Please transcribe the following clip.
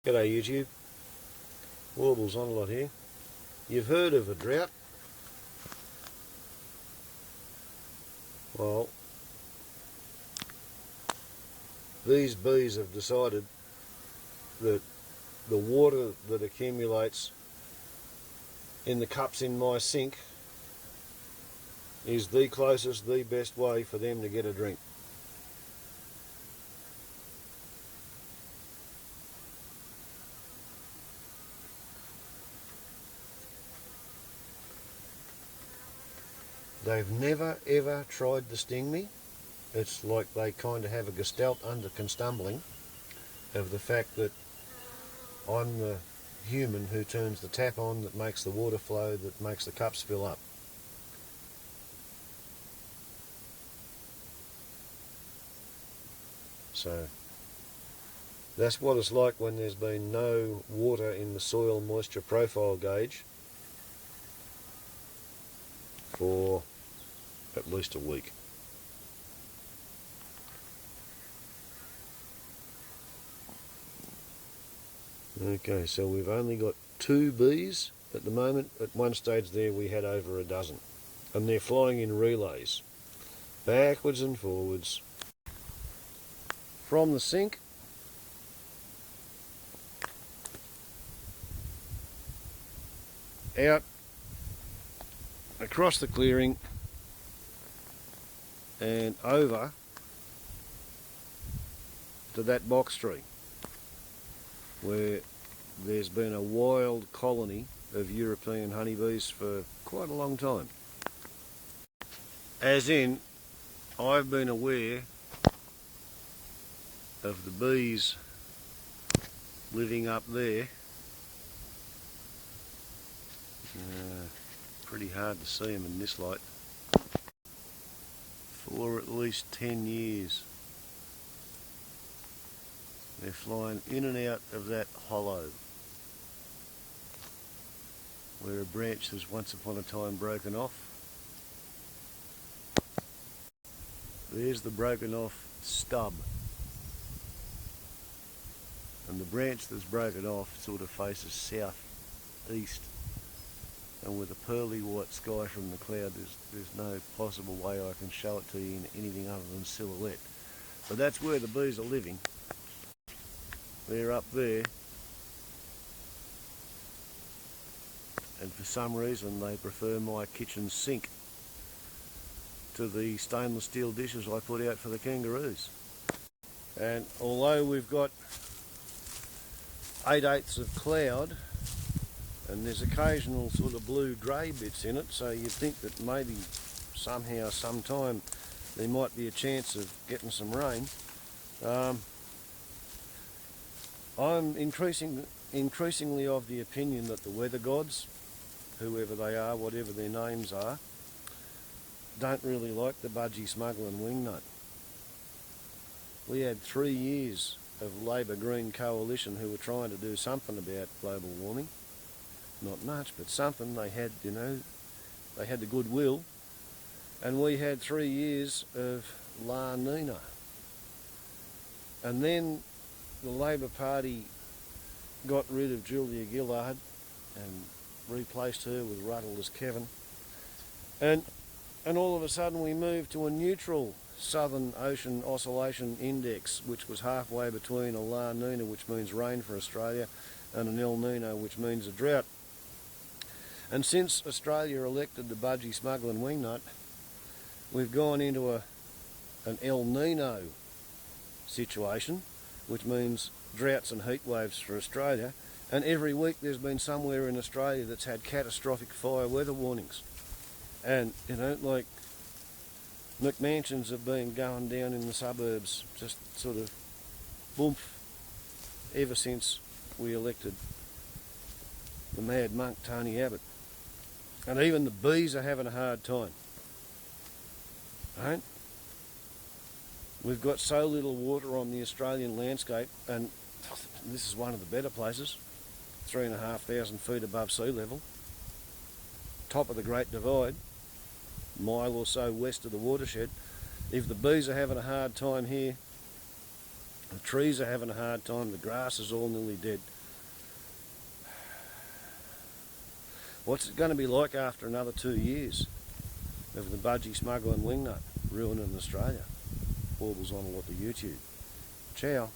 G'day YouTube, Warbles on a lot here. You've heard of a drought? Well, these bees have decided that the water that accumulates in the cups in my sink is the closest, the best way for them to get a drink. They've never ever tried to sting me. It's like they kind of have a gestalt under constumbling of the fact that I'm the human who turns the tap on that makes the water flow, that makes the cups fill up. So that's what it's like when there's been no water in the soil moisture profile gauge for at least a week. Okay, so we've only got 2 bees at the moment. At one stage there we had over a dozen, and they're flying in relays, backwards and forwards, from the sink out across the clearing and over to that box tree where there's been a wild colony of European honeybees for quite a long time. As in, I've been aware of the bees living up there. Pretty hard to see them in this light. For at least 10 years. They're flying in and out of that hollow where a branch has once upon a time broken off. There's the broken off stub, and the branch that's broken off sort of faces south east, and with a pearly white sky from the cloud there's no possible way I can show it to you in anything other than silhouette. But that's where the bees are living. They're up there, and for some reason they prefer my kitchen sink to the stainless steel dishes I put out for the kangaroos. And although we've got 8/8 of cloud and there's occasional sort of blue grey bits in it, so you'd think that maybe somehow, sometime there might be a chance of getting some rain. I'm increasingly of the opinion that the weather gods, whoever they are, whatever their names are, don't really like the budgie, smuggler and wingnut. We had 3 years of Labor Green coalition who were trying to do something about global warming. Not much, but something. They had, they had the goodwill. And we had 3 years of La Nina. And then the Labor Party got rid of Julia Gillard and replaced her with Ruddle as Kevin. And all of a sudden we moved to a neutral Southern Ocean Oscillation Index, which was halfway between a La Nina, which means rain for Australia, and an El Nino, which means a drought. And since Australia elected the budgie, smuggler and wingnut, we've gone into an El Nino situation, which means droughts and heat waves for Australia, and every week there's been somewhere in Australia that's had catastrophic fire weather warnings. And, like McMansions have been going down in the suburbs, just sort of boomf, ever since we elected the mad monk Tony Abbott. And even the bees are having a hard time. Right? We've got so little water on the Australian landscape, and this is one of the better places, 3,500 feet above sea level, top of the Great Divide, mile or so west of the watershed. If the bees are having a hard time here, The trees are having a hard time, the grass is all nearly dead. What's it going to be like after another 2 years of the budgie smuggling wingnut ruining Australia? Warbles on a lot of YouTube. Ciao.